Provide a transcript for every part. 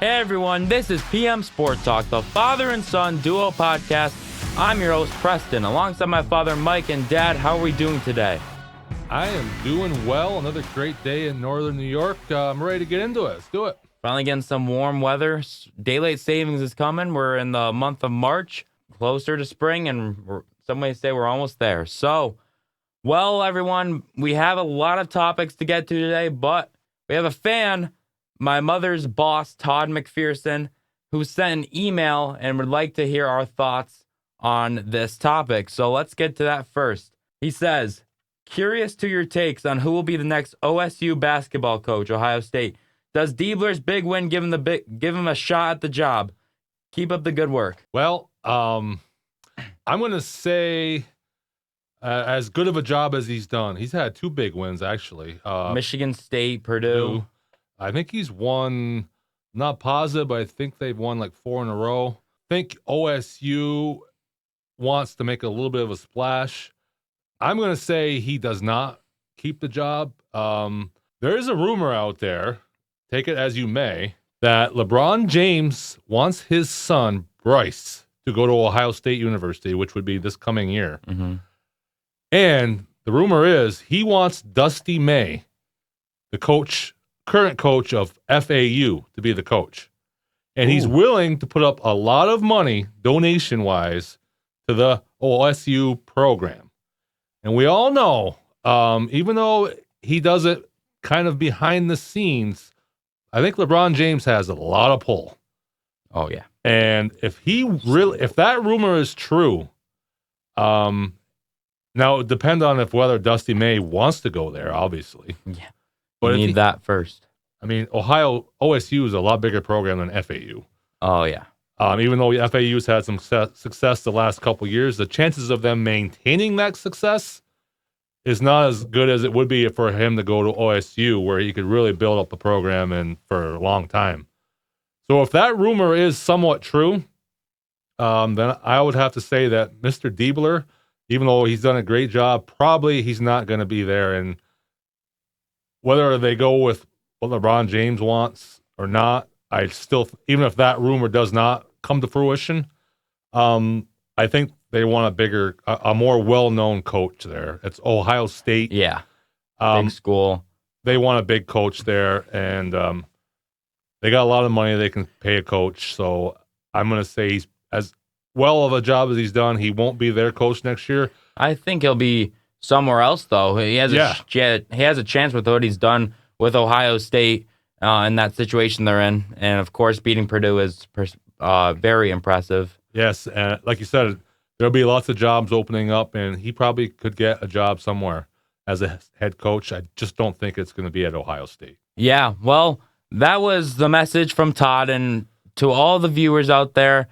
Hey everyone, this is PM Sport Talk, the father and son duo podcast. I'm your host, Preston, alongside my father, Mike, and Dad. How are we doing today? I am doing well. Another great day in northern New York. I'm ready to get into it. Let's do it. Finally getting some warm weather. Daylight savings is coming. We're in the month of March, closer to spring, and some may say we're almost there. So, well, everyone, we have a lot of topics to get to today, but we have a fan, my mother's boss, Todd McPherson, who sent an email and would like to hear our thoughts on this topic. So let's get to that first. He says, curious to your takes on who will be the next OSU basketball coach, Ohio State. Does Diebler's big win give him a shot at the job? Keep up the good work. Well, I'm going to say as good of a job as he's done. He's had two big wins, actually. Michigan State, Purdue. I think he's won, not positive, but I think they've won like 4 in a row. I think OSU wants to make a little bit of a splash. I'm going to say he does not keep the job. There is a rumor out there, take it as you may, that LeBron James wants his son, Bryce, to go to Ohio State University, which would be this coming year. Mm-hmm. And the rumor is he wants Dusty May, the current coach of FAU, to be the coach. And he's willing to put up a lot of money, donation-wise, to the OSU program. And we all know, even though he does it kind of behind the scenes, I think LeBron James has a lot of pull. Oh, yeah. And if that rumor is true, now it would depend on whether Dusty May wants to go there, obviously. Yeah. But you need that first. I mean, OSU is a lot bigger program than FAU. Oh, yeah. Even though FAU's had some success the last couple of years, the chances of them maintaining that success is not as good as it would be for him to go to OSU, where he could really build up the program and for a long time. So if that rumor is somewhat true, then I would have to say that Mr. Diebler, even though he's done a great job, probably he's not going to be there. And whether they go with what LeBron James wants or not, I still, even if that rumor does not come to fruition, I think they want a more well-known coach there. It's Ohio State. Yeah. Big school. They want a big coach there, and they got a lot of money they can pay a coach. So I'm going to say he's as well of a job as he's done. He won't be their coach next year. I think he'll be somewhere else, though. He has a chance with what he's done with Ohio State in that situation they're in. And, of course, beating Purdue is very impressive. Yes, and like you said, there'll be lots of jobs opening up, and he probably could get a job somewhere as a head coach. I just don't think it's going to be at Ohio State. Yeah, well, that was the message from Todd. And to all the viewers out there,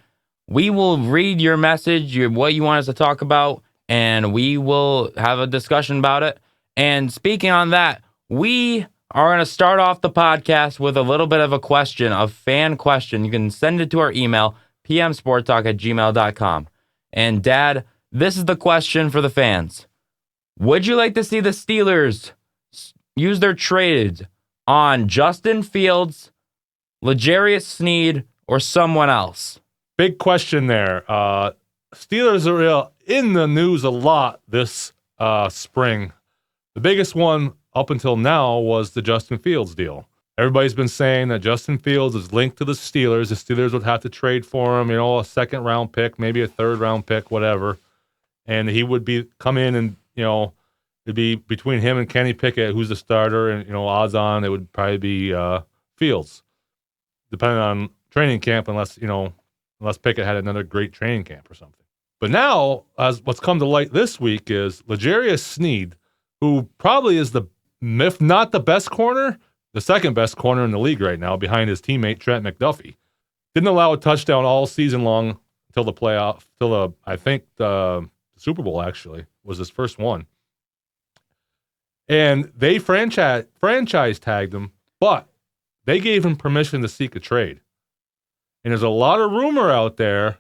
we will read your message, what you want us to talk about, and we will have a discussion about it. And speaking on that, we are going to start off the podcast with a little bit of a fan question. You can send it to our email, pmsporttalk@gmail.com. And Dad, this is the question for the fans. Would you like to see the Steelers use their trades on Justin Fields, L'Jarius Sneed, or someone else? Big question there. Steelers are in the news a lot this spring. The biggest one up until now was the Justin Fields deal. Everybody's been saying that Justin Fields is linked to the Steelers. The Steelers would have to trade for him, a second-round pick, maybe a third-round pick, whatever. And he would come in and, it'd be between him and Kenny Pickett, who's the starter, and, odds on it would probably be Fields, depending on training camp, unless Pickett had another great training camp or something. But now, as what's come to light this week is L'Jarius Sneed, who probably is if not the best corner, the second best corner in the league right now, behind his teammate Trent McDuffie. Didn't allow a touchdown all season long until the playoff, I think the Super Bowl actually was his first one. And they franchise tagged him, but they gave him permission to seek a trade. And there's a lot of rumor out there.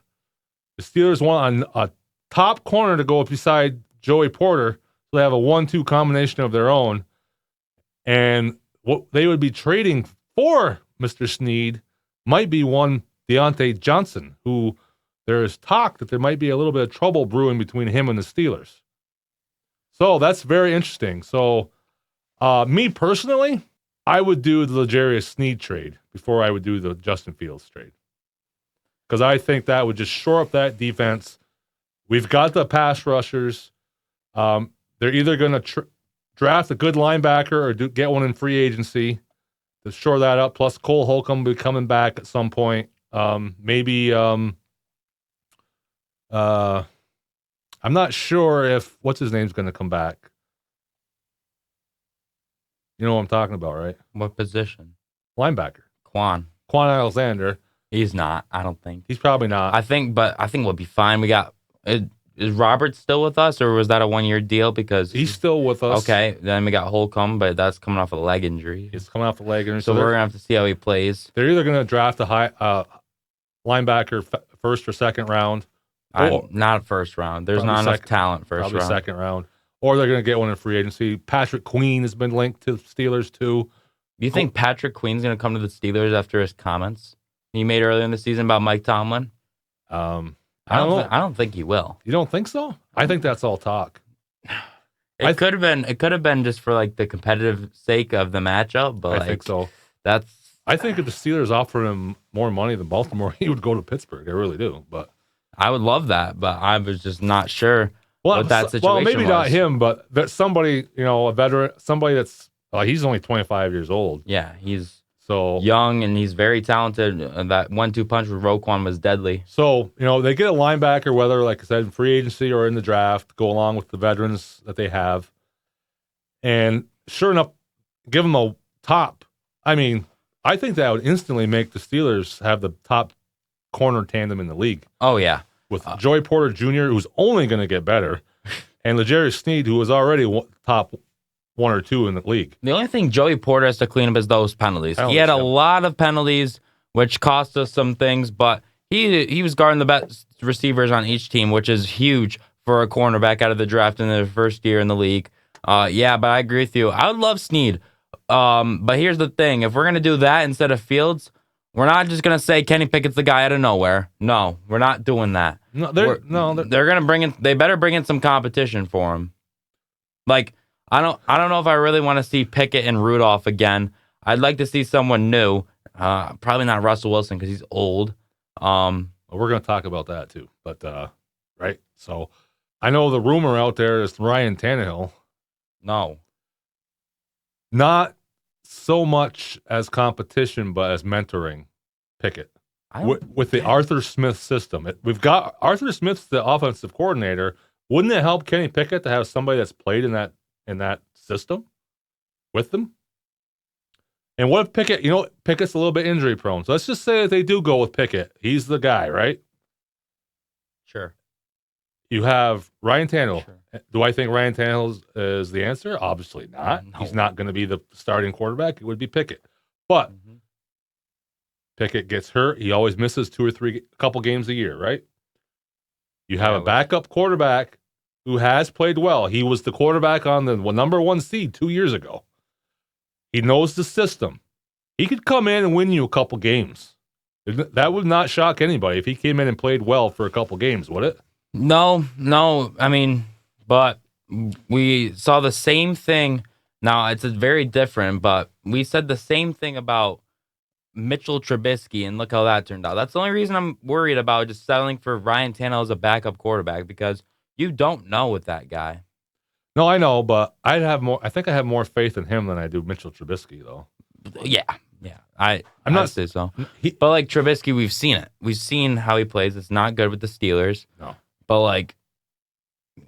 The Steelers want a top corner to go up beside Joey Porter, so they have a 1-2 combination of their own. And what they would be trading for Mr. Sneed might be one Deontay Johnson, who there is talk that there might be a little bit of trouble brewing between him and the Steelers. So that's very interesting. So me personally, I would do the L'Jarius Sneed trade before I would do the Justin Fields trade. Because I think that would just shore up that defense. We've got the pass rushers. They're either going to draft a good linebacker or get one in free agency to shore that up. Plus, Cole Holcomb will be coming back at some point. Maybe I'm not sure if what's his name's going to come back. You know what I'm talking about, right? What position? Linebacker. Quan Alexander. He's not. I don't think. He's probably not. I think we'll be fine. We got. Is Robert still with us, or was that a 1-year deal? Because he's still with us. Okay, then we got Holcomb, but that's coming off a leg injury. He's coming off the leg injury, so we're gonna have to see how he plays. They're either gonna draft a high linebacker first or second round. Not first round. There's not enough talent first round. Probably second round. Or they're gonna get one in free agency. Patrick Queen has been linked to the Steelers too. You think Patrick Queen's gonna come to the Steelers after his comments he made earlier in the season about Mike Tomlin? I don't think he will. You don't think so? I think that's all talk. It could have been just for like the competitive sake of the matchup, but I think so. I think if the Steelers offered him more money than Baltimore, he would go to Pittsburgh. I really do. But I would love that, but I was just not sure what that situation was. Well, maybe not him, but that somebody, a veteran, somebody that's he's only 25 years old. Yeah, he's so young and he's very talented. That 1-2 punch with Roquan was deadly. So, they get a linebacker, whether, like I said, in free agency or in the draft, go along with the veterans that they have. And sure enough, give them a top. I mean, I think that would instantly make the Steelers have the top corner tandem in the league. Oh, yeah. With Joey Porter Jr., who's only going to get better, and L'Jarius Sneed, who was already top 1 or 2 in the league. The only thing Joey Porter has to clean up is those penalties. He had a lot of penalties, which cost us some things, but he was guarding the best receivers on each team, which is huge for a cornerback out of the draft in their first year in the league. Yeah, but I agree with you. I would love Sneed. But here's the thing. If we're going to do that instead of Fields, we're not just going to say Kenny Pickett's the guy out of nowhere. No, we're not doing that. No, they're going to bring in. They better bring in some competition for him. Like, I don't know if I really want to see Pickett and Rudolph again. I'd like to see someone new. Probably not Russell Wilson because he's old. We're going to talk about that too. But right. So I know the rumor out there is Ryan Tannehill. No, not so much as competition, but as mentoring Pickett with the Arthur Smith system. We've got Arthur Smith's the offensive coordinator. Wouldn't it help Kenny Pickett to have somebody that's played in that system with them? And what if Pickett, Pickett's a little bit injury prone. So let's just say that they do go with Pickett. He's the guy, right? Sure. You have Ryan Tannehill. Sure. Do I think Ryan Tannehill is the answer? Obviously not. No. He's not going to be the starting quarterback. It would be Pickett. But Pickett gets hurt. He always misses 2 or 3 couple games a year, right? You have a backup quarterback who has played well. He was the quarterback on the number 1 seed 2 years ago. He knows the system. He could come in and win you a couple games. That would not shock anybody if he came in and played well for a couple games, would it? No. I mean, but we saw the same thing. Now, it's very different, but we said the same thing about Mitchell Trubisky, and look how that turned out. That's the only reason I'm worried about just settling for Ryan Tannehill as a backup quarterback, because you don't know with that guy. No, I know, but I think I have more faith in him than I do Mitchell Trubisky, though. Yeah. I'm not say so. But like Trubisky, we've seen it. We've seen how he plays. It's not good with the Steelers. No. But like,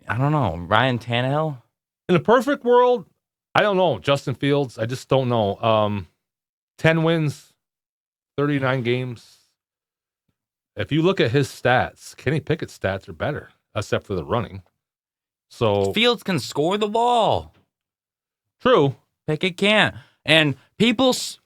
I don't know. Ryan Tannehill? In a perfect world, I don't know. Justin Fields, I just don't know. 10 wins, 39 games. If you look at his stats, Kenny Pickett's stats are better, except for the running. So Fields can score the ball. True. Pickett can't. And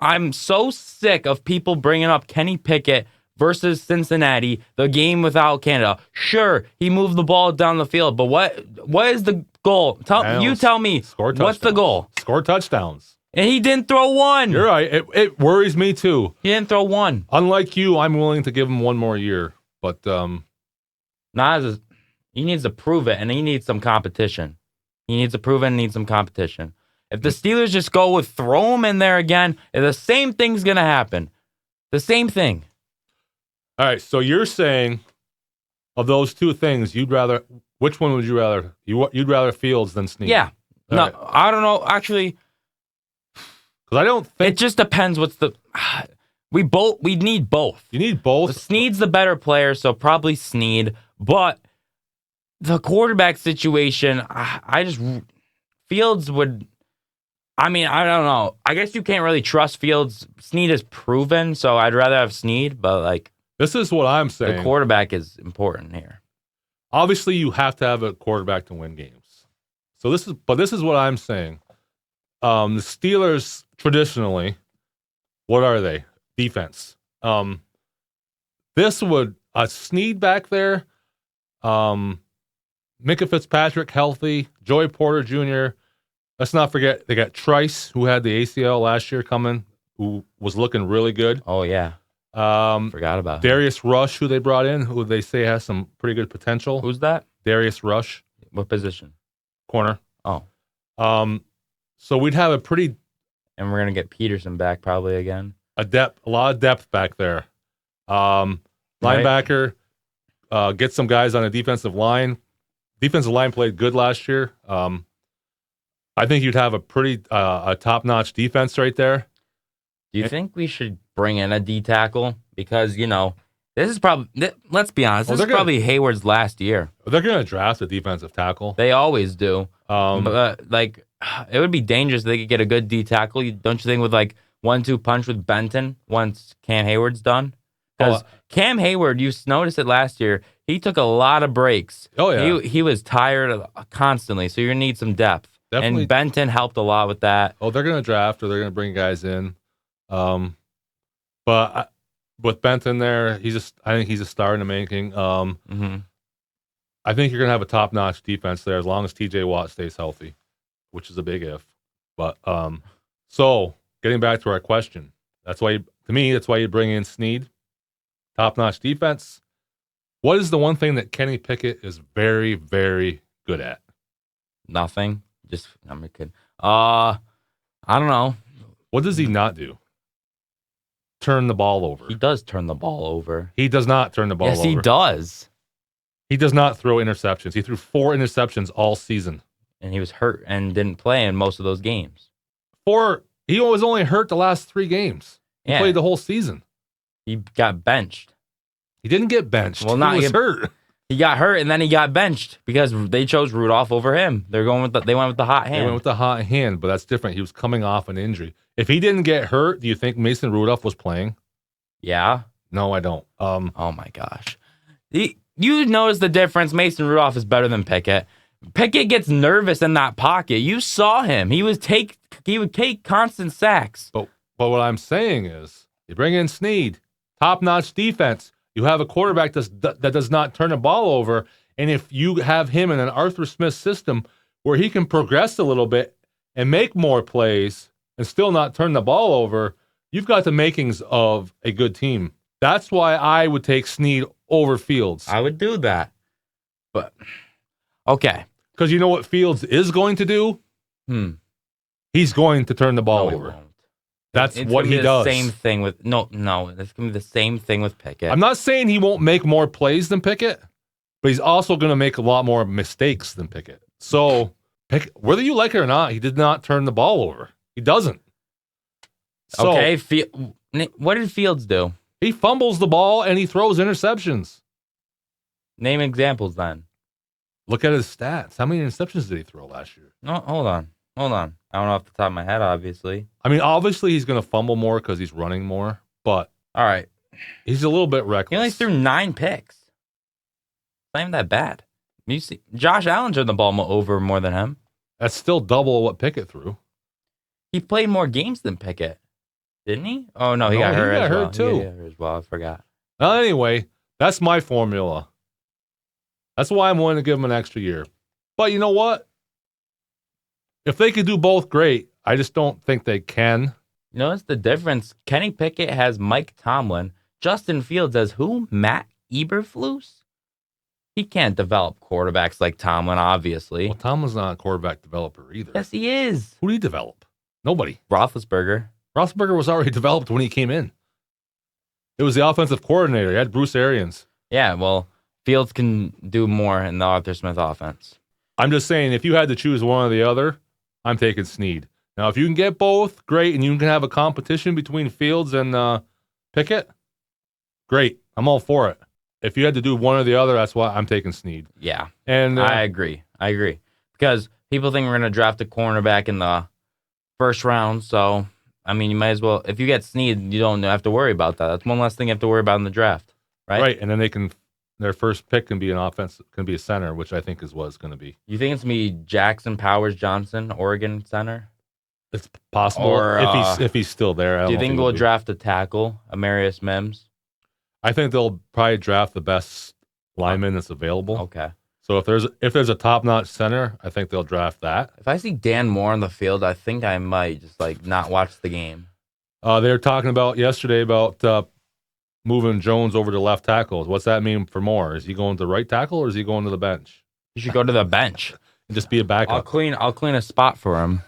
I'm so sick of people bringing up Kenny Pickett versus Cincinnati, the game without Canada. Sure, he moved the ball down the field, but what is the goal? Tell me, Score touchdowns. what's the goal? Score touchdowns. And he didn't throw one. You're right. It worries me too. He didn't throw one. Unlike you, I'm willing to give him one more year. But He needs to prove it, and he needs some competition. He needs to prove it and needs some competition. If the Steelers just go with throw him in there again, the same thing's going to happen. The same thing. all right, so you're saying of those two things, which one would you rather? You'd rather Fields than Sneed? Yeah. All No, right. I don't know. Actually, Because I don't think it just depends what's the... We need both. you need both. Sneed's the better player, so probably Sneed. But the quarterback situation, Fields would... I mean, I don't know. I guess you can't really trust Fields. Sneed is proven, so I'd rather have Sneed, but like This is what I'm saying. the quarterback is important here. Obviously, you have to have a quarterback to win games. So this is what I'm saying. The Steelers traditionally, what are they? Defense. This would a Sneed back there, Micah Fitzpatrick healthy, Joey Porter Jr. Let's not forget they got Trice, who had the ACL last year coming, who was looking really good. Oh yeah, forgot about him. Darius Rush, who they brought in, who they say has some pretty good potential. Who's that? Darius Rush, What position? corner. Oh, So we'd have a pretty and we're gonna get Peterson back probably again. a lot of depth back there. Linebacker, get some guys on a defensive line. Defensive line played good last year. I think you'd have a pretty a top-notch defense right there. Do you think we should bring in a D tackle? Because this is probably. Let's be honest. This is probably Hayward's last year. They're going to draft a defensive tackle. They always do. Um, But it would be dangerous if they could get a good D tackle. Don't you think? With 1-2 punch with Benton once Cam Hayward's done. Because Cam Hayward, you noticed it last year. He took a lot of breaks. Oh yeah, He was tired constantly. So you're gonna need some depth. Definitely. And Benton helped a lot with that. they're going to draft or they're going to bring guys in. But with Benton there, I think he's a star in the making. Mm-hmm. I think you're going to have a top-notch defense there as long as T.J. Watt stays healthy, which is a big if. But so getting back to our question, that's why you bring in Sneed, top-notch defense. What is the one thing that Kenny Pickett is very, very good at? Nothing. I'm kidding. I don't know. What does he not do? Turn the ball over. He does turn the ball over. He does not turn the ball over. Yes, he does. He does not throw interceptions. He threw 4 interceptions all season. And he was hurt and didn't play in most of those games. He was only hurt the last 3 games. He played the whole season. He got benched. He didn't get benched. Well, he was hurt. He got hurt and then he got benched because they chose Rudolph over him. They went with the hot hand. They went with the hot hand, but that's different. He was coming off an injury. If he didn't get hurt, do you think Mason Rudolph was playing? Yeah. No, I don't. Oh my gosh. You notice the difference. Mason Rudolph is better than Pickett. Pickett gets nervous in that pocket. You saw him. He would take constant sacks. But what I'm saying is, you bring in Sneed, top-notch defense. You have a quarterback that does not turn the ball over, and if you have him in an Arthur Smith system where he can progress a little bit and make more plays and still not turn the ball over, you've got the makings of a good team. That's why I would take Sneed over Fields. I would do that. But, okay. Because you know what Fields is going to do? He's going to turn the ball over. That's what he does. Same thing with no. It's gonna be the same thing with Pickett. I'm not saying he won't make more plays than Pickett, but he's also going to make a lot more mistakes than Pickett. So, whether you like it or not, he did not turn the ball over. He doesn't. So, okay. What did Fields do? He fumbles the ball and he throws interceptions. Name examples then. Look at his stats. How many interceptions did he throw last year? No, hold on. I don't know off the top of my head, obviously. I mean, obviously he's going to fumble more because he's running more, but all right, he's a little bit reckless. He only threw 9 picks. Not even that bad. You see, Josh Allen turned the ball over more than him. That's still double what Pickett threw. He played more games than Pickett, didn't he? Oh no, he got hurt. He got hurt too. He got hurt as well. I forgot. Anyway, that's my formula. That's why I'm willing to give him an extra year. But you know what? If they could do both, great. I just don't think they can. You notice the difference? Kenny Pickett has Mike Tomlin. Justin Fields has who? Matt Eberflus? He can't develop quarterbacks like Tomlin, obviously. Well, Tomlin's not a quarterback developer either. Yes, he is. Who did he develop? Nobody. Roethlisberger. Roethlisberger was already developed when he came in. It was the offensive coordinator. He had Bruce Arians. Yeah, well, Fields can do more in the Arthur Smith offense. I'm just saying, if you had to choose one or the other, I'm taking Sneed. Now, if you can get both, great, and you can have a competition between Fields and Pickett, great. I'm all for it. If you had to do one or the other, that's why I'm taking Sneed. Yeah, and I agree. Because people think we're going to draft a cornerback in the first round, so, I mean, you might as well, if you get Sneed, you don't have to worry about that. That's one less thing you have to worry about in the draft, right? Right, and then their first pick can be an offense, can be a center, which I think is what it's going to be. You think it's going to be Jackson Powers Johnson, Oregon center? It's possible, or if he's still there. Do you think we'll draft a tackle, Amarius Mims? I think they'll probably draft the best lineman that's available. Okay. So if there's a top-notch center, I think they'll draft that. If I see Dan Moore on the field, I think I might just not watch the game. They were talking about yesterday about moving Jones over to left tackle. What's that mean for Moore? Is he going to right tackle or is he going to the bench? You should go to the bench. And just be a backup. I'll clean a spot for him.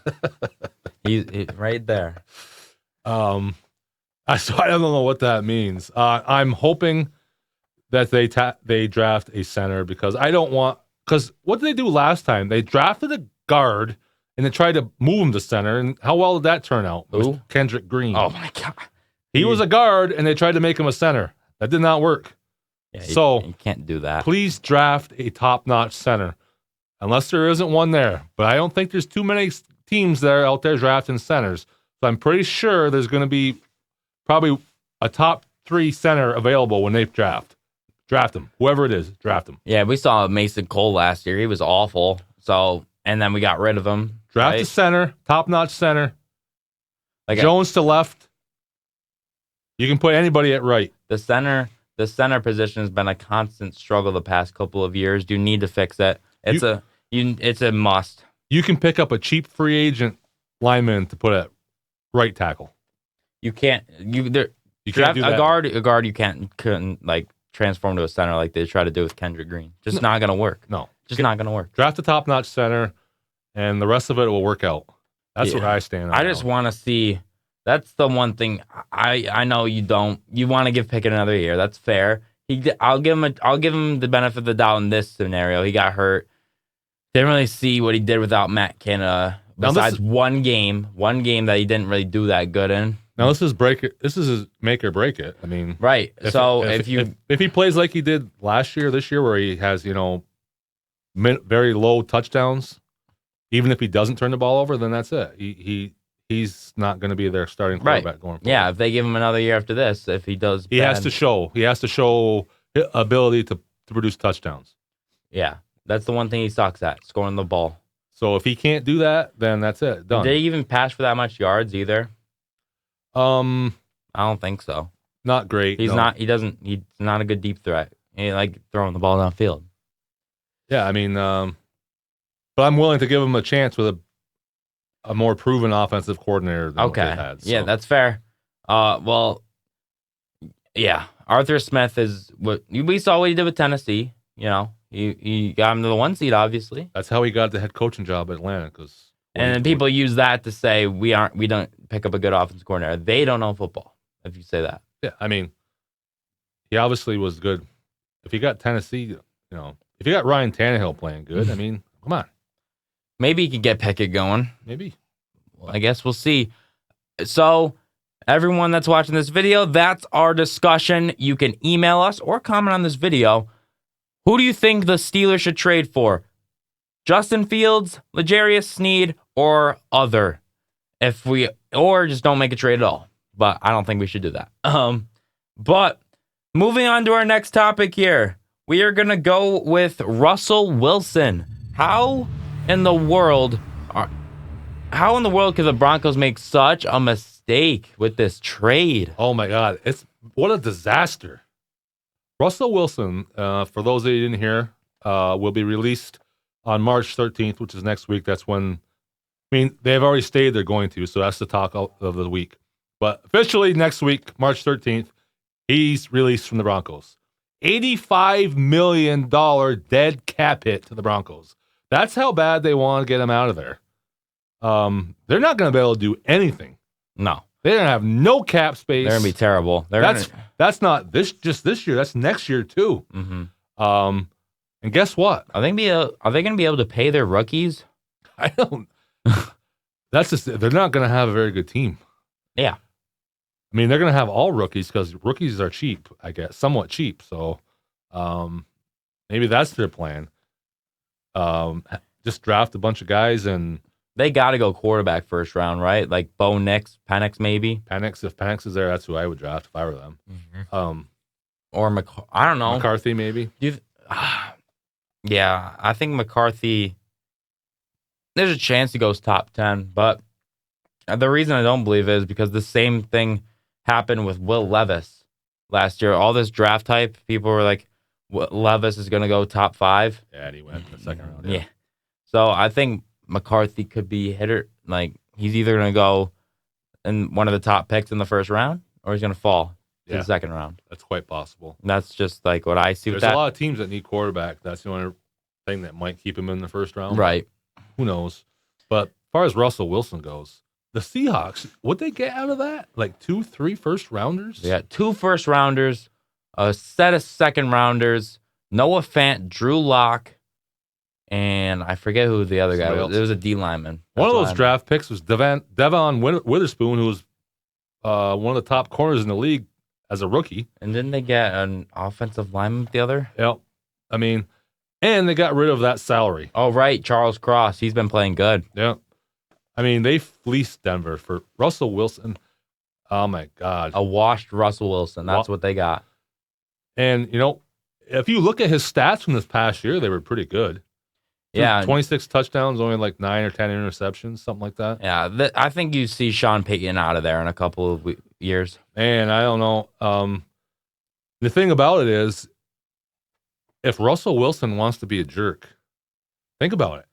He's right there. So I don't know what that means. I'm hoping that they draft a center because what did they do last time? They drafted a guard and they tried to move him to center. And how well did that turn out? Who? Kendrick Green. Oh my God. He was a guard and they tried to make him a center. That did not work. Yeah, so you can't do that. Please draft a top-notch center. Unless there isn't one there. But I don't think there's too many teams that are out there drafting centers. So I'm pretty sure there's going to be probably a top 3 center available when they draft. Draft them. Whoever it is, draft them. Yeah, we saw Mason Cole last year. He was awful. So, and then we got rid of him. Draft a center, top-notch center. Like Jones to left. You can put anybody at right. The center position has been a constant struggle the past couple of years. You need to fix it. It's a must. You can pick up a cheap free agent lineman to put at right tackle. You can't. You can't do that. A guard. You couldn't transform to a center like they try to do with Kendrick Green. Just not gonna work. No, just not gonna work. Draft a top-notch center, and the rest of it will work out. That's where I stand. I just want to see. That's the one thing I know you don't. You want to give Pickett another year. That's fair. I'll give him the benefit of the doubt in this scenario. He got hurt. Didn't really see what he did without Matt Canada. Besides one game that he didn't really do that good in. Now this is his make or break it. I mean, right. If he plays like he did this year, where he has very low touchdowns, even if he doesn't turn the ball over, then that's it. He's not going to be their starting quarterback going forward. Yeah, if they give him another year after this, if he does, he has to show ability to produce touchdowns. Yeah, that's the one thing he sucks at, scoring the ball. So if he can't do that, then that's it. Done. Did he even pass for that much yards either? I don't think so. Not great. He's not a good deep threat. He ain't throwing the ball downfield. Yeah, I mean, but I'm willing to give him a chance with a more proven offensive coordinator than what they had. So. Yeah, that's fair. Well, yeah, Arthur Smith is what we saw what he did with Tennessee. He got him to the 1 seed, obviously. That's how he got the head coaching job at Atlanta. And then people use that to say we don't pick up a good offensive coordinator. They don't know football. If you say that, yeah, I mean, he obviously was good. If you got Tennessee, if you got Ryan Tannehill playing good, I mean, come on. Maybe he could get Pickett going. Maybe. Well, I guess we'll see. So, everyone that's watching this video, that's our discussion. You can email us or comment on this video. Who do you think the Steelers should trade for? Justin Fields, L'Jarius Sneed, or other? Or just don't make a trade at all. But I don't think we should do that. But moving on to our next topic here. We are going to go with Russell Wilson. How in the world could the Broncos make such a mistake with this trade? Oh my God. What a disaster. Russell Wilson, for those that you didn't hear, will be released on March 13th, which is next week. That's when I mean, they've already stated they're going to, so that's the talk of the week. But officially next week, March 13th, he's released from the Broncos. $85 million dead cap hit to the Broncos. That's how bad they want to get him out of there. They're not going to be able to do anything. No. They're going to have no cap space. They're going to be terrible. That's not just this year. That's next year too. Mm-hmm. And guess what? Are they going to be able to pay their rookies? I don't. That's just. They're not going to have a very good team. Yeah. I mean, they're going to have all rookies because rookies are cheap, I guess, somewhat cheap. So maybe that's their plan. Just draft a bunch of guys and they got to go quarterback first round, right? Like Bo Nix, Penix maybe. If Penix is there, that's who I would draft if I were them. Mm-hmm. Or I don't know. McCarthy maybe. Yeah, I think McCarthy. There's a chance he goes top 10, but the reason I don't believe it is because the same thing happened with Will Levis last year. All this draft hype, people were like, Levis is going to go top 5. Yeah, and he went in the second round. Yeah. So I think McCarthy could be hitter. Like, he's either going to go in one of the top picks in the first round or he's going to fall to the second round. That's quite possible. And that's just like what I see with that. There's a lot of teams that need quarterback. That's the only thing that might keep him in the first round. Right. Who knows? But as far as Russell Wilson goes, the Seahawks, what'd they get out of that? Like 2-3 first rounders? Yeah, 2 first rounders, a set of second rounders, Noah Fant, Drew Lock, and I forget who the other guy was. It was a D lineman. One of those draft picks was Devon Witherspoon, who was one of the top corners in the league as a rookie. And didn't they get an offensive lineman with the other? Yep. I mean, and they got rid of that salary. Oh, right. Charles Cross. He's been playing good. Yeah. I mean, they fleeced Denver for Russell Wilson. Oh, my God. A washed Russell Wilson. That's what they got. And, if you look at his stats from this past year, they were pretty good. Yeah. 26 touchdowns, only like 9 or 10 interceptions, something like that. Yeah. I think you see Sean Payton out of there in a couple of years. And I don't know. The thing about it is, if Russell Wilson wants to be a jerk, think about it.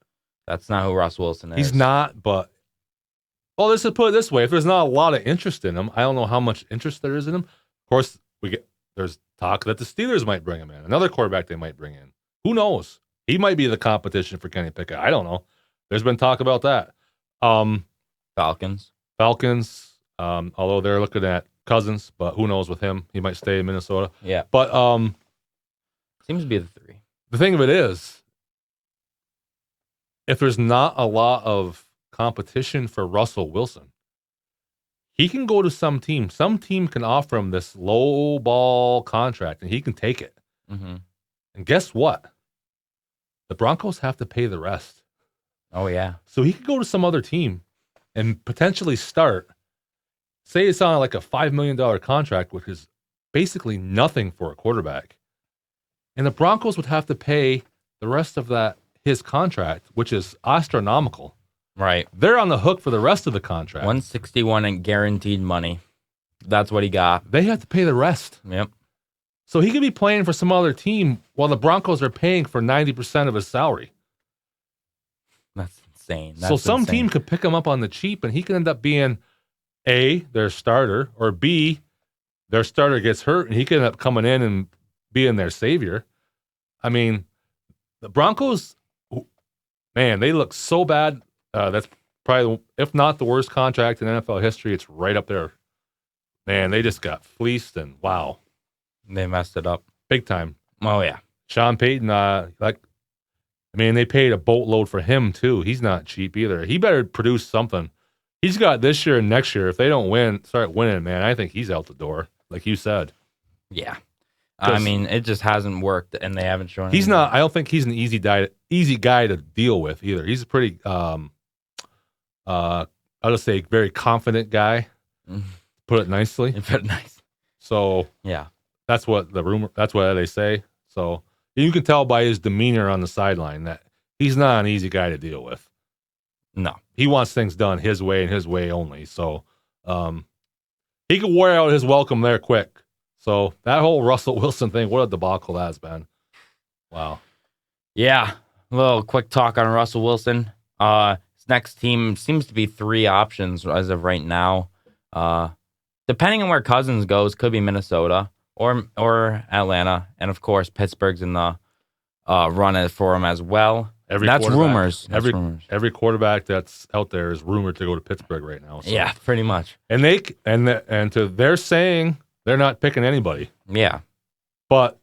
That's not who Russell Wilson is. He's not, but... Well, let's put it this way. If there's not a lot of interest in him, I don't know how much interest there is in him. Of course, there's talk that the Steelers might bring him in. Another quarterback they might bring in. Who knows? He might be the competition for Kenny Pickett. I don't know. There's been talk about that. Falcons. Although they're looking at Cousins, but who knows with him? He might stay in Minnesota. Yeah. But seems to be the 3. The thing of it is, if there's not a lot of competition for Russell Wilson, he can go to some team. Some team can offer him this low ball contract, and he can take it. Mm-hmm. And guess what? The Broncos have to pay the rest. Oh, yeah. So he could go to some other team and potentially start. Say it's on like a $5 million contract, which is basically nothing for a quarterback. And the Broncos would have to pay the rest of his contract, which is astronomical. Right. They're on the hook for the rest of the contract. 161 in guaranteed money. That's what he got. They have to pay the rest. Yep. So he could be playing for some other team while the Broncos are paying for 90% of his salary. That's insane. So some team could pick him up on the cheap, and he could end up being A, their starter, or B, their starter gets hurt, and he could end up coming in and being their savior. I mean, the Broncos, man, they look so bad. That's probably, if not the worst contract in NFL history, it's right up there. Man, they just got fleeced, and wow. They messed it up. Big time. Oh, yeah. Sean Payton, they paid a boatload for him, too. He's not cheap either. He better produce something. He's got this year and next year. If they don't start winning, man, I think he's out the door, like you said. Yeah. I mean, it just hasn't worked, and they haven't shown He's not, I don't think he's an easy guy to deal with either. He's a pretty, I'll just say, very confident guy. Put it nicely. Put it nice. So, yeah. That's what they say. So you can tell by his demeanor on the sideline that he's not an easy guy to deal with. No. He wants things done his way and his way only. So he could wear out his welcome there quick. So that whole Russell Wilson thing, what a debacle that has been. Wow. Yeah. A little quick talk on Russell Wilson. next team seems to be 3 options as of right now. Depending on where Cousins goes, could be Minnesota or Atlanta, and of course Pittsburgh's in the run for him as well. That's rumors. Every quarterback that's out there is rumored to go to Pittsburgh right now. So. Yeah, pretty much. And they're saying they're not picking anybody. Yeah, but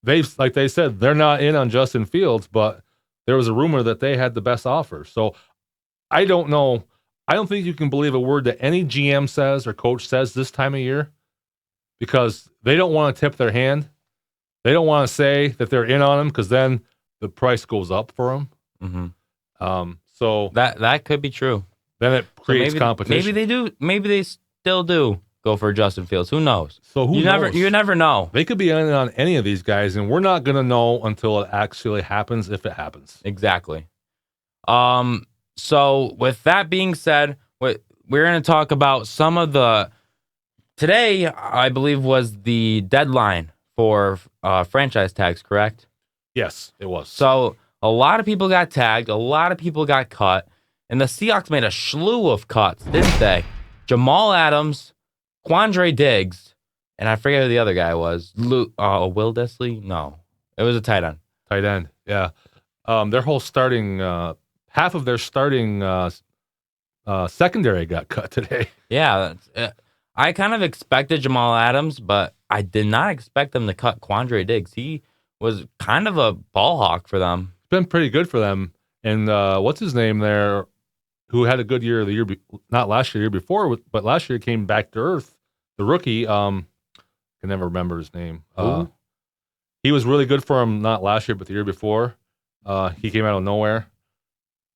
they said they're not in on Justin Fields, but there was a rumor that they had the best offer. So I don't know. I don't think you can believe a word that any GM says or coach says this time of year because they don't want to tip their hand. They don't want to say that they're in on him because then the price goes up for him. Mm-hmm. So that could be true. Then it creates competition. Maybe they do. Maybe they still do go for Justin Fields. Who knows? So you never know. They could be in on any of these guys, and we're not going to know until it actually happens, if it happens. Exactly. So with that being said, we're going to talk about some of the. Today, I believe, was the deadline for franchise tags. Correct? Yes, it was. So a lot of people got tagged. A lot of people got cut. And the Seahawks made a slew of cuts, didn't they? Jamal Adams, Quandre Diggs, and I forget who the other guy was. Will Dissly? No. It was a tight end. Tight end, yeah. Their whole starting, half of their starting secondary got cut today. Yeah. I kind of expected Jamal Adams, but I did not expect them to cut Quandre Diggs. He was kind of a ball hawk for them. It's been pretty good for them. And what's his name there, who had a good year not last year, year before, but last year came back to earth. The rookie, I can never remember his name. He was really good for him, not last year, but the year before. He came out of nowhere.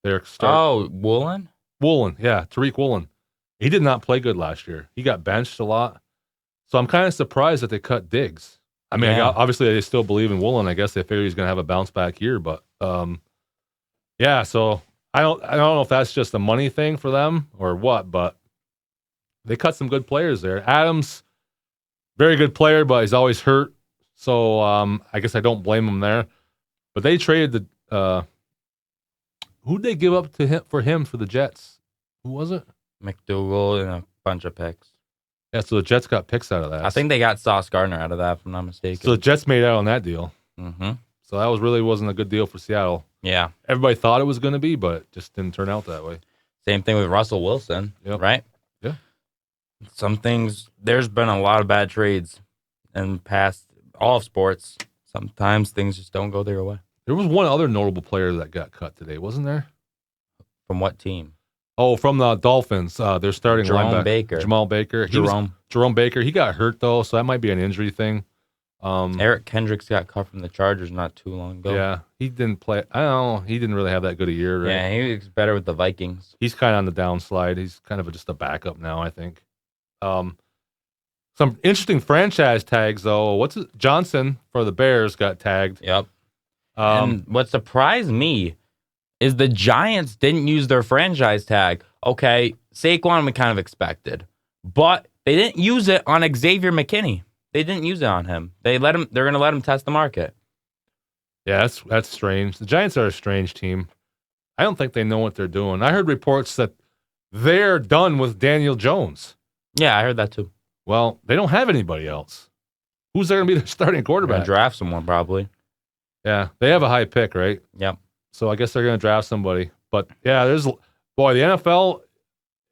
Woolen? Woolen, yeah, Tariq Woolen. He did not play good last year. He got benched a lot. So I'm kind of surprised that they cut Diggs. I mean, obviously they still believe in Woolen. I guess they figure he's going to have a bounce back year, but yeah. So I don't know if that's just a money thing for them or what, but they cut some good players there. Adams, very good player, but he's always hurt. So I guess I don't blame him there. But they traded who'd they give up to him for the Jets? Who was it? McDougal and a bunch of picks. Yeah, so the Jets got picks out of that. I think they got Sauce Gardner out of that, if I'm not mistaken. So the Jets made out on that deal. Mm-hmm. So that wasn't a good deal for Seattle. Yeah. Everybody thought it was going to be, but it just didn't turn out that way. Same thing with Russell Wilson, right? Yeah. Some things, there's been a lot of bad trades in past all of sports. Sometimes things just don't go their way. There was one other notable player that got cut today, wasn't there? From what team? Oh, from the Dolphins. They're starting linebacker. Jamal Baker. Jerome Baker. He got hurt, though, so that might be an injury thing. Eric Kendricks got cut from the Chargers not too long ago. Yeah, he didn't play. I don't know. He didn't really have that good a year, right? Yeah, he was better with the Vikings. He's kind of on the downslide. He's kind of just a backup now, I think. Some interesting franchise tags, though. Johnson for the Bears got tagged. Yep. And what surprised me is the Giants didn't use their franchise tag. Okay, Saquon we kind of expected, but they didn't use it on Xavier McKinney. They didn't use it on him. They're going to let him test the market. Yeah, that's strange. The Giants are a strange team. I don't think they know what they're doing. I heard reports that they're done with Daniel Jones. Yeah, I heard that too. Well, they don't have anybody else. Who's there going to be their starting quarterback? Draft someone probably. Yeah, they have a high pick, right? Yep. So I guess they're going to draft somebody. But yeah, the NFL,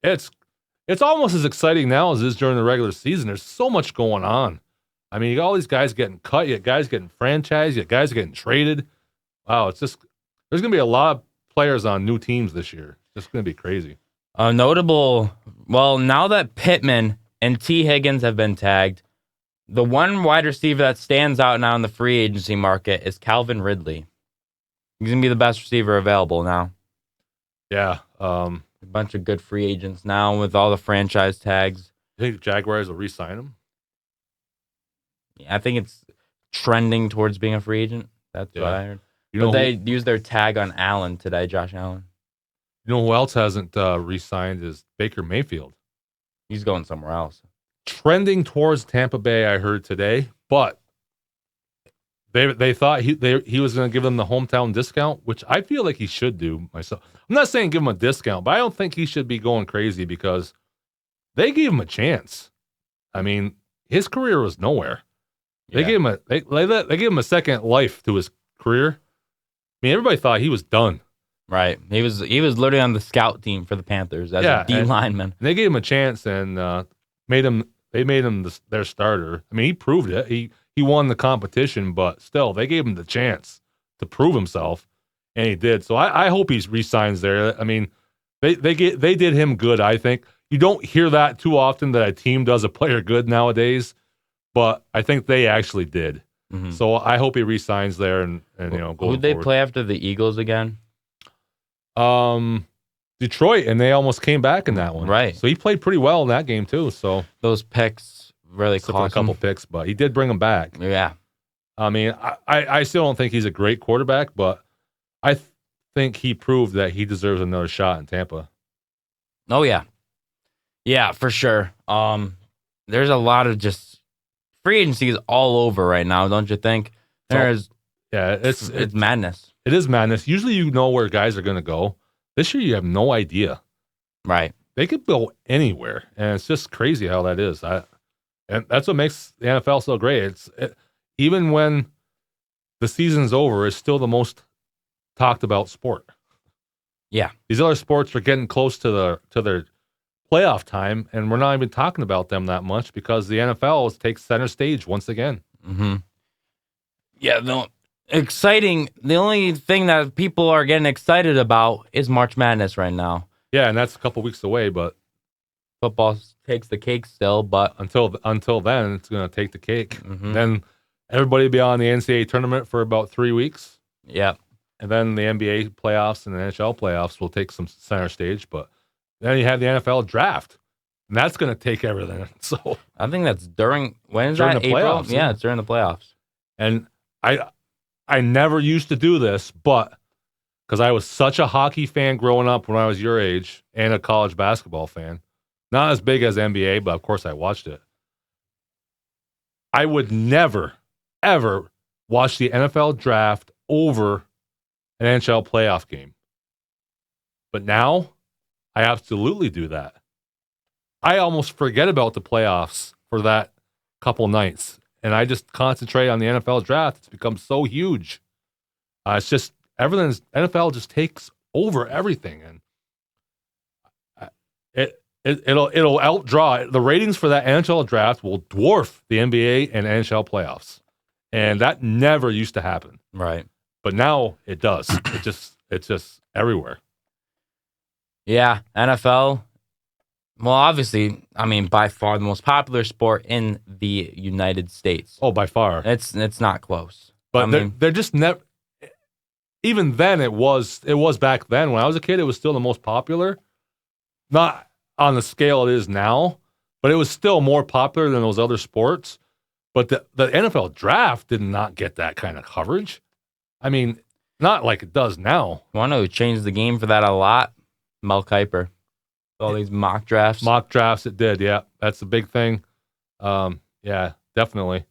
it's almost as exciting now as it is during the regular season. There's so much going on. I mean, you got all these guys getting cut, you got guys getting franchised, you got guys getting traded. Wow, there's going to be a lot of players on new teams this year. It's going to be crazy. Now that Pittman and T. Higgins have been tagged, the one wide receiver that stands out now in the free agency market is Calvin Ridley. He's going to be the best receiver available now. Yeah. A bunch of good free agents now with all the franchise tags. You think the Jaguars will re-sign him? Yeah, I think it's trending towards being a free agent. That's what I heard. They used their tag on Allen today, Josh Allen. You know who else hasn't re-signed is Baker Mayfield. He's going somewhere else. Trending towards Tampa Bay, I heard today, but They thought he was going to give them the hometown discount, which I feel like he should do myself. I'm not saying give him a discount, but I don't think he should be going crazy because they gave him a chance. I mean, his career was nowhere. They gave him they gave him a second life to his career. I mean, everybody thought he was done. Right. He was literally on the scout team for the Panthers as a D lineman. They gave him a chance and made him their starter. I mean, he proved it. He won the competition, but still, they gave him the chance to prove himself, and he did. So I hope he resigns there. I mean, they did him good. I think you don't hear that too often that a team does a player good nowadays, but I think they actually did. Mm-hmm. So I hope he resigns there and go. Who'd they play after the Eagles again? Detroit, and they almost came back in that one. Right. So he played pretty well in that game too. So those picks really cost a couple picks, but he did bring them back. Yeah. I mean, I still don't think he's a great quarterback, but I think he proved that he deserves another shot in Tampa. Oh yeah. Yeah, for sure. There's a lot of just free agency is all over right now, don't you think? It's madness. It is madness. Usually you know where guys are going to go. This year you have no idea. Right. They could go anywhere, and it's just crazy how that is. And that's what makes the NFL so great. Even when the season's over, it's still the most talked about sport. Yeah. These other sports are getting close to their playoff time, and we're not even talking about them that much because the NFL takes center stage once again. Mm-hmm. Yeah, exciting. The only thing that people are getting excited about is March Madness right now. Yeah, and that's a couple weeks away, but football takes the cake still. But until then, it's going to take the cake. Mm-hmm. Then everybody will be on the NCAA tournament for about 3 weeks. Yeah, and then the NBA playoffs and the NHL playoffs will take some center stage. But then you have the NFL draft, and that's going to take everything. So I think that's during the April? Playoffs. Yeah, it's during the playoffs. And I never used to do this, but because I was such a hockey fan growing up when I was your age and a college basketball fan, not as big as NBA, but of course I watched it. I would never, ever watch the NFL draft over an NHL playoff game. But now I absolutely do that. I almost forget about the playoffs for that couple nights. And I just concentrate on the NFL draft. It's become so huge. It's just everything's NFL just takes over everything, and it'll outdraw the ratings for that NHL draft will dwarf the NBA and NHL playoffs, and that never used to happen. Right, but now it does. It's just everywhere. Yeah, NFL. Well, obviously, I mean, by far the most popular sport in the United States. Oh, by far. It's not close. But they're just never. Even then, it was back then. When I was a kid, it was still the most popular. Not on the scale it is now, but it was still more popular than those other sports. But the NFL draft did not get that kind of coverage. I mean, not like it does now. You want to know who changed the game for that a lot? Mel Kiper. All these mock drafts. Mock drafts, it did, yeah. That's a big thing. Yeah, definitely.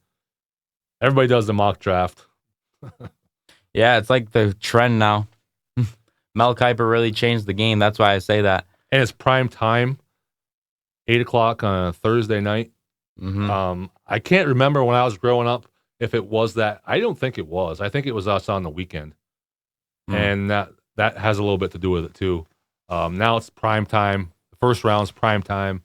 Everybody does the mock draft. Yeah, it's like the trend now. Mel Kiper really changed the game. That's why I say that. And it's prime time, 8 o'clock on a Thursday night. Mm-hmm. I can't remember when I was growing up if it was that. I don't think it was. I think it was us on the weekend. And that has a little bit to do with it, too. Now it's prime time. The first round's prime time.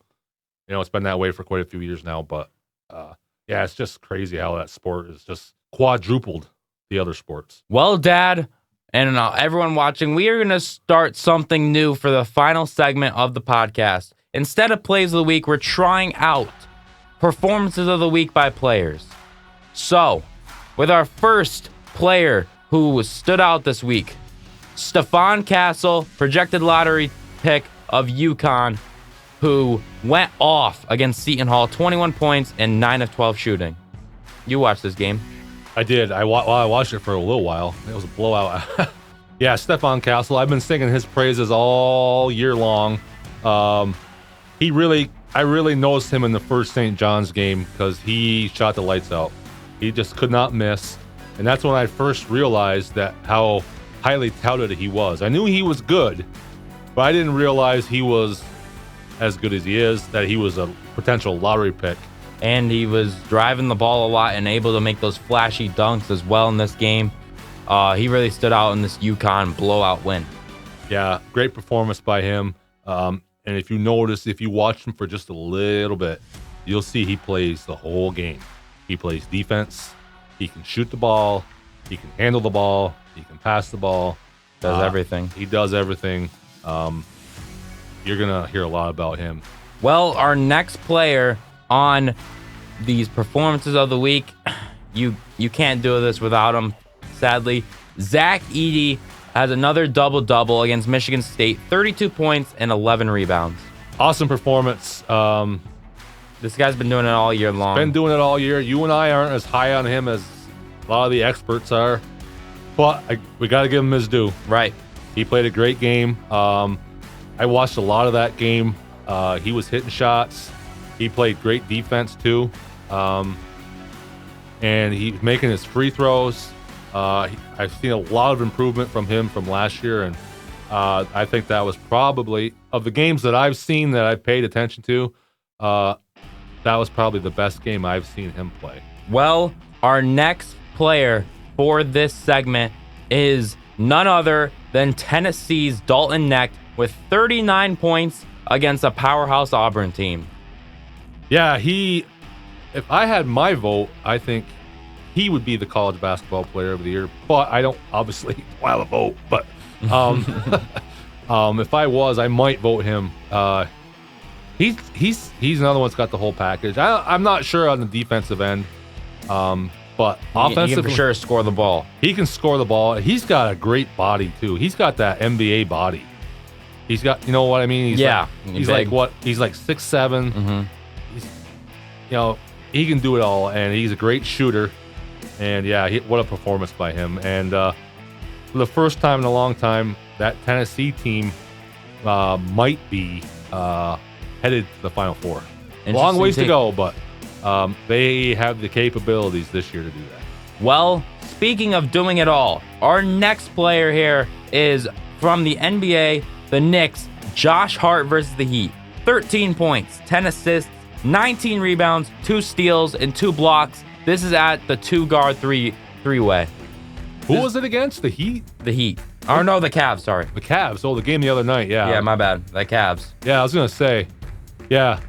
You know, it's been that way for quite a few years now. But, yeah, it's just crazy how that sport is just quadrupled the other sports. Well, Dad, and everyone watching, we are going to start something new for the final segment of the podcast. Instead of Plays of the Week, we're trying out Performances of the Week by players. So, with our first player who stood out this week, Stephon Castle, projected lottery pick of UConn, who went off against Seton Hall, 21 points and 9 of 12 shooting. You watched this game. I did. I watched it for a little while. It was a blowout. Yeah, Stephon Castle. I've been singing his praises all year long. I really noticed him in the first St. John's game because he shot the lights out. He just could not miss. And that's when I first realized that how highly touted he was. I knew he was good, but I didn't realize he was as good as he is, that he was a potential lottery pick. And he was driving the ball a lot and able to make those flashy dunks as well in this game. He really stood out in this UConn blowout win. Yeah, great performance by him. And if you notice, if you watch him for just a little bit, you'll see he plays the whole game. He plays defense. He can shoot the ball. He can handle the ball. He can pass the ball. Does everything. He does everything. You're going to hear a lot about him. Well, our next player on these performances of the week, you can't do this without him, sadly. Zach Edey has another double-double against Michigan State, 32 points and 11 rebounds. Awesome performance. This guy's been doing it all year long. Been doing it all year. You and I aren't as high on him as a lot of the experts are, but we got to give him his due. Right. He played a great game. I watched a lot of that game. He was hitting shots. He played great defense too. And he's making his free throws. I've seen a lot of improvement from him from last year, and I think that was probably, of the games that I've seen that I've paid attention to, that was probably the best game I've seen him play. Well, our next player for this segment is none other than Tennessee's Dalton Knecht with 39 points against a powerhouse Auburn team. Yeah, if I had my vote, I think he would be the college basketball player of the year, but I don't obviously file a vote. But if I was, I might vote him. He's another one that's got the whole package. I'm not sure on the defensive end, but offensively, he can for sure score the ball. He can score the ball. He's got a great body too. He's got that NBA body. He's got, you know what I mean? He's like what? He's like 6'7". Mm-hmm. He can do it all, and he's a great shooter. And yeah, what a performance by him. And for the first time in a long time, that Tennessee team might be headed to the Final Four. Long ways to go, but they have the capabilities this year to do that. Well, speaking of doing it all, our next player here is from the NBA, the Knicks, Josh Hart versus the Heat. 13 points, 10 assists, 19 rebounds, 2 steals, and 2 blocks. This is at the 2-guard three-way. Who was it against? The Heat? The Heat. Or no, the Cavs, sorry. The Cavs. Oh, the game the other night, yeah. Yeah, my bad. The Cavs. Yeah, I was going to say, yeah.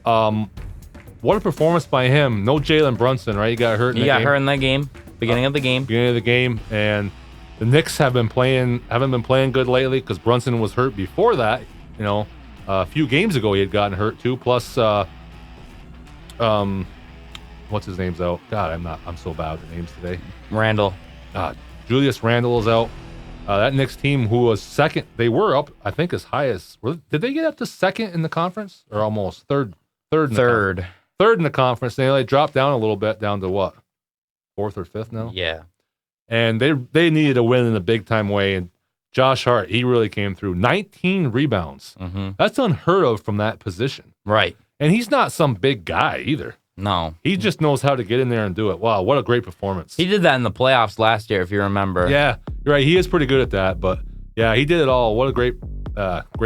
What a performance by him. No Jalen Brunson, right? He got hurt in that game. He got hurt in that game. Beginning of the game. And the Knicks haven't been playing good lately because Brunson was hurt before that. A few games ago he had gotten hurt too. Plus, what's his name's out? God, I'm so bad with the names today. Randall. Julius Randle is out. That Knicks team, who was second, they were up, I think, as high as, did they get up to second in the conference? Or almost third in the conference. They dropped down a little bit, down to what? 4th or 5th now? Yeah. And they needed a win in a big time way. And Josh Hart, he really came through. 19 rebounds. Mm-hmm. That's unheard of from that position. Right. And he's not some big guy either. No. He just knows how to get in there and do it. Wow, what a great performance. He did that in the playoffs last year, if you remember. Yeah, you're right. He is pretty good at that. But yeah, he did it all. What a great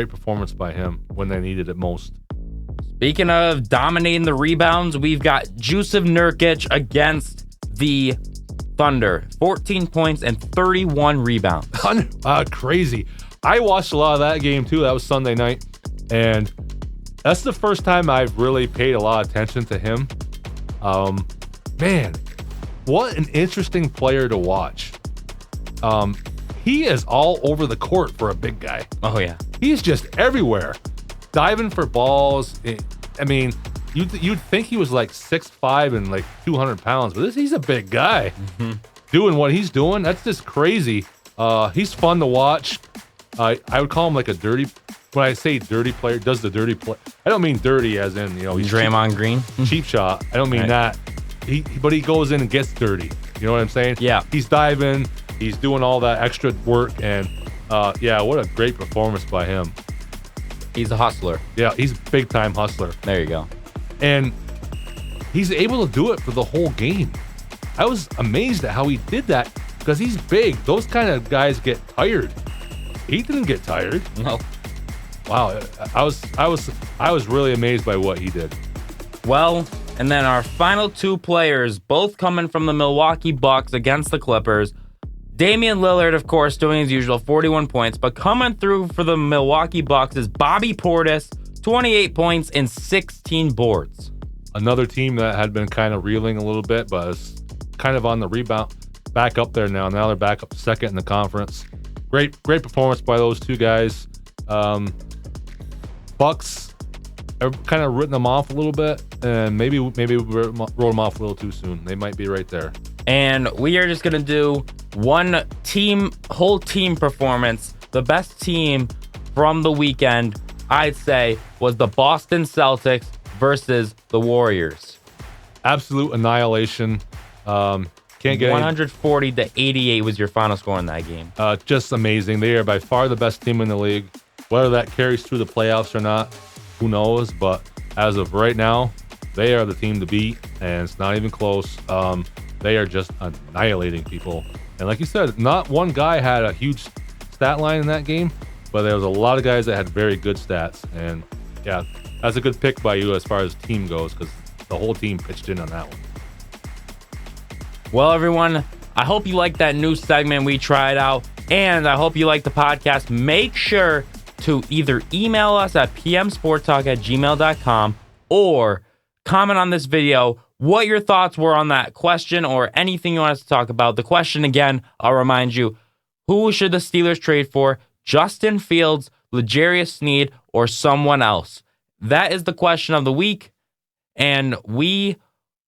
performance by him when they needed it most. Speaking of dominating the rebounds, we've got Jusuf Nurkic against the Thunder. 14 points and 31 rebounds. Crazy. I watched a lot of that game too. That was Sunday night. And that's the first time I've really paid a lot of attention to him. Man, what an interesting player to watch. He is all over the court for a big guy. Oh, yeah. He's just everywhere. Diving for balls. I mean, you'd think he was like 6'5" and like 200 pounds, but he's a big guy. Mm-hmm. Doing what he's doing, that's just crazy. He's fun to watch. I would call him like a dirty. When I say dirty player, does the dirty play? I don't mean dirty as in, he's Draymond Green. Cheap shot. I don't mean that. But he goes in and gets dirty. You know what I'm saying? Yeah. He's diving. He's doing all that extra work, and yeah, what a great performance by him. He's a hustler. Yeah, he's a big time hustler. There you go. And he's able to do it for the whole game. I was amazed at how he did that because he's big. Those kind of guys get tired. He didn't get tired. No. Wow, I was really amazed by what he did. Well, and then our final two players, both coming from the Milwaukee Bucks against the Clippers. Damian Lillard, of course, doing his usual 41 points, but coming through for the Milwaukee Bucks is Bobby Portis, 28 points and 16 boards. Another team that had been kind of reeling a little bit, but is kind of on the rebound, back up there now. Now they're back up to second in the conference. Great performance by those two guys. Bucks are kind of written them off a little bit, and maybe wrote them off a little too soon. They might be right there. And we are just gonna do one team, whole team performance. The best team from the weekend, I'd say, was the Boston Celtics versus the Warriors. Absolute annihilation. Can't get 140 to 88 was your final score in that game. Just amazing. They are by far the best team in the league. Whether that carries through the playoffs or not, who knows? But as of right now, they are the team to beat, and it's not even close. They are just annihilating people. And like you said, not one guy had a huge stat line in that game, but there was a lot of guys that had very good stats. And yeah, that's a good pick by you as far as team goes, because the whole team pitched in on that one. Well, everyone, I hope you liked that new segment we tried out, and I hope you liked the podcast. Make sure to either email us at pmsporttalk@gmail.com or comment on this video what your thoughts were on that question or anything you want us to talk about. The question again, I'll remind you, who should the Steelers trade for? Justin Fields, L'Jarius Sneed, or someone else? That is the question of the week, and we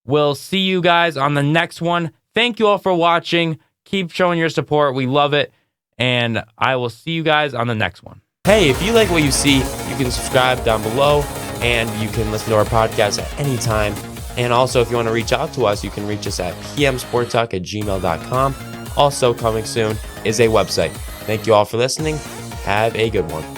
will see you guys on the next one. Thank you all for watching. Keep showing your support. We love it, and I will see you guys on the next one. Hey, if you like what you see, you can subscribe down below, and you can listen to our podcast at any time. And also, if you want to reach out to us, you can reach us at pmsporttalk@gmail.com. Also coming soon is a website. Thank you all for listening. Have a good one.